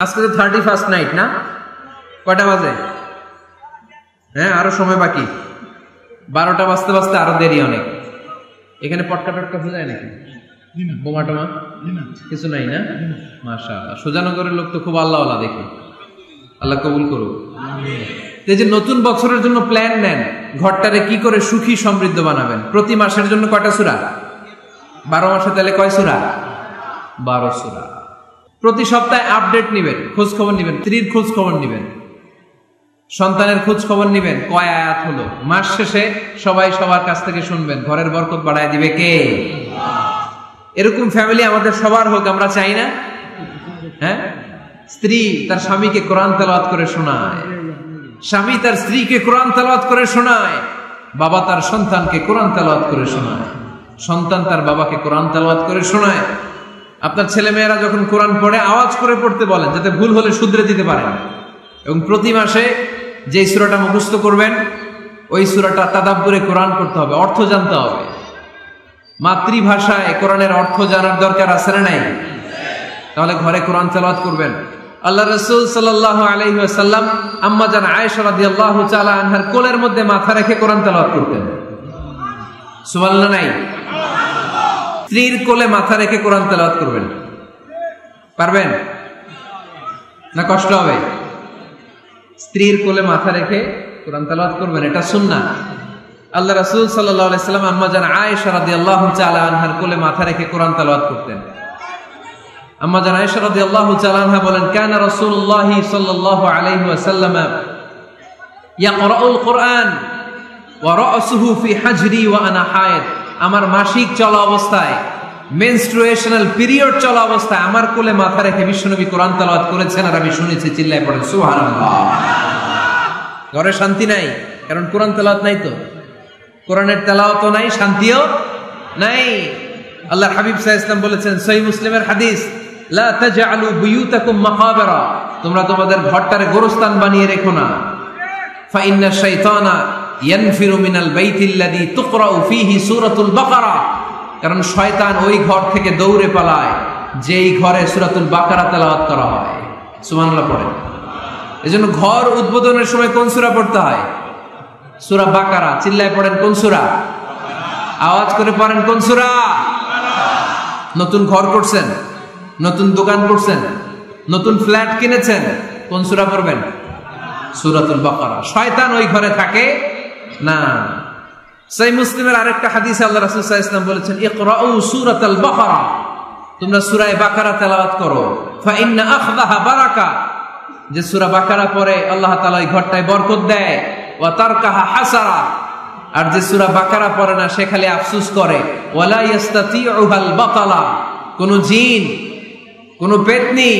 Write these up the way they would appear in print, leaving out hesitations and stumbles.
আজকে তো 31st night না? কয়টা বাজে? হ্যাঁ, আরো সময় বাকি। 12টা বাজতে বাজতে আরো দেরি অনেক। এখানে পটকা টটকা যায় নাকি? বোমা টোমা কিছু নাই না? মাশাআল্লাহ, সুজানগরের লোক তো খুব আল্লাহওয়ালা দেখি। আল্লাহ কবুল করুক। এই যে নতুন বছরের জন্য প্ল্যান নেন, ঘরটারে কি করে সুখী সমৃদ্ধ বানাবেন। প্রতি মাসের জন্য কয়টা সূরা? 12 মাসে তাহলে কয় সূরা? 12 সূরা। প্রতি সপ্তাহে আপডেট নিবেন, খোঁজ খবর নিবেন, স্ত্রীর খোঁজ খবর নিবেন, সন্তানের খোঁজ খবর নিবেন, কয় আয়াত হলো। মাস শেষে সবাই সবার কাছ থেকে শুনবেন, ঘরের বরকত বাড়ায় দিবে কে? এরকম ফ্যামিলি আমাদের সবার হোক, আমরা চাই না? হ্যাঁ, স্ত্রী তার স্বামীকে কোরআন তেলাওয়াত করে শোনায়, স্বামী তার স্ত্রীকে কোরআন তেলাওয়াত করে শোনায়, বাবা তার সন্তানকে কোরআন তেলাওয়াত করে শোনায়, সন্তান তার বাবাকে কোরআন তেলাওয়াত করে শোনায়। আপনার ছেলে মেয়েরা যখন কোরআন পড়ে আওয়াজ করে পড়তে বলেন, যাতে ভুল হলে শুধরে দিতে পারেন। এবং প্রতি মাসে যে সূরাটা মুখস্থ করবেন, ওই সূরাটা তাদাব্বুরে কোরআন করতে হবে, অর্থ জানতে হবে। মাতৃভাষায় কোরআনের অর্থ জানার দরকার আছে না নাই? তাহলে ঘরে কোরআন তেলাওয়াত করবেন। আল্লাহ রাসূল সাল্লাল্লাহু আলাইহি ওয়াসাল্লাম আম্মা জান আয়েশা রাদিয়াল্লাহু তাআলা আনহার কোলের মধ্যে মাথা রেখে কোরআন তেলাওয়াত করতেন। সুবহানাল্লাহ নাই? স্ত্রীর কোলে মাথা রেখে কোরআন তেলাওয়াত করবেন, পারবেন না? কষ্ট হবে? স্ত্রীর কোলে মাথা রেখে কোরআন তেলাওয়াত করবেন, এটা সুন্নাহ। আল্লাহ রাসূল সাল্লাল্লাহু আলাইহি ওয়াসাল্লাম আম্মা জান আয়েশা রাদিয়াল্লাহু তাআলা আনহার কোলে মাথা রেখে কোরআন তেলাওয়াত করতেন। আম্মা জান আয়েশা রাদিয়াল্লাহু তাআলা আনহা বলেন, কানা রাসূলুল্লাহ সাল্লাল্লাহু আলাইহি ওয়াসাল্লাম ইয়াকরাউল কুরআন ওয়া রাসুহু ফি হাজরি ওয়া আনা হায়েদ। আমার মাসিক চলা অবস্থায়, মেনস্ট্রুয়েশনাল পিরিয়ড চলা অবস্থায় আমার কোলে মাথা রেখে বিশ্বনবী কোরআন তেলাওয়াত করেছেন, আর আমি শুনেছি। চিল্লায় পড়েন সুবহানাল্লাহ। ঘরে শান্তি নাই, কারণ কোরআন তেলাওয়াত নাই। তো কোরআনের তেলাওয়াতও নাই, শান্তিও নাই। আল্লাহর হাবিব সাল্লাল্লাহু আলাইহি ওয়াসাল্লাম বলেছেন, সহিহ মুসলিমের হাদিস, লা তাজআলু বুয়ুতাকুম মাকাবিরা, তোমরা তোমাদের ঘরটারে গোরস্থান বানিয়ে রেখো না। ফা ইন্না শাইতানা ইয়ানফিরু মিনাল বাইতিল্লাযী তুকরাউ ফীহি সূরাতুল বাকারা, কারণ শয়তান ওই ঘর থেকে দৌড়ে পালায় যেই ঘরে সূরাতুল বাকারা তেলাওয়াত করা হয়। সুবহানাল্লাহ পড়েন। এজন্য ঘর উদ্বোধনের সময় কোন সূরা পড়তে হয়? সূরা বাকারা। চিল্লায় পড়েন কোন সূরা? আওয়াজ করে পড়েন কোন সূরা? নতুন ঘর করছেন, নতুন দোকান করছেন, নতুন ফ্ল্যাট কিনেছেন, কোন সূরা পড়বেন? সূরাতুল বাকারা। শয়তান ওই ঘরে থাকে না। সহিহ মুসলিমের আরেকটা হাদিসে আল্লাহ রাসূল সাল্লাল্লাহু আলাইহি ওয়াসাল্লাম বলেছেন, ইকরাউ সূরাতাল বাকারা, তোমরা সূরা বাকারা তেলাওয়াত করো। ফা ইন্না আখযাহা বারাকা, যে সূরা বাকারা পড়ে আল্লাহ তাআলা ওই ঘরটায় বরকত দেয়। ওয়া তারকাহা হাসারা, আর যে সূরা বাকারা পড়ে না সে খালি আফসোস করে। ওয়ালা ইস্তাতিউহাল বাতালা, কোন জিন, কোন পেতনি,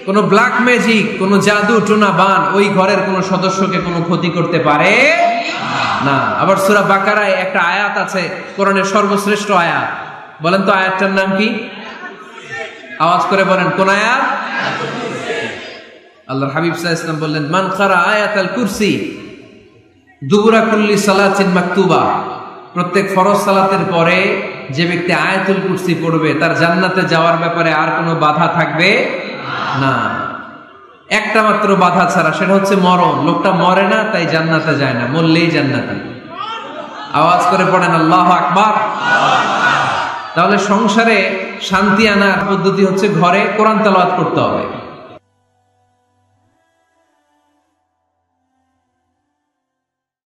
কোন ব্ল্যাক ম্যাজিক, কোন জাদু টোনা বান ওই ঘরের কোন সদস্যকে কোনো ক্ষতি করতে পারে না। আবার সূরা বাকারায় একটা আয়াত আছে, কোরআনের সর্বশ্রেষ্ঠ আয়াত। বলেন তো আয়াতটার নাম কি? আওয়াজ করে বলেন কোন আয়াত? আল্লাহর হাবিব সাল্লাল্লাহু আলাইহি ওয়াসাল্লাম বললেন, মান কারা আয়াতাল কুরসি দুবুরা কুল্লি সালাতিন মাকতুবা, প্রত্যেক ফরজ সালাতের পরে যে ব্যক্তি আয়াতুল কুরসি পড়বে তার জান্নাতে যাওয়ার ব্যাপারে আর কোনো বাধা থাকবে না। একটা মাত্র বাধা ছাড়া, সেটা হচ্ছে মরণ। লোকটা মরে না তাই জান্নাতে যায় না, মরলেই জান্নাতে। আওয়াজ করে পড়েন আল্লাহু আকবার। তাহলে সংসারে শান্তি আনার পদ্ধতি হচ্ছে ঘরে কোরআন তেলাওয়াত করতে হবে।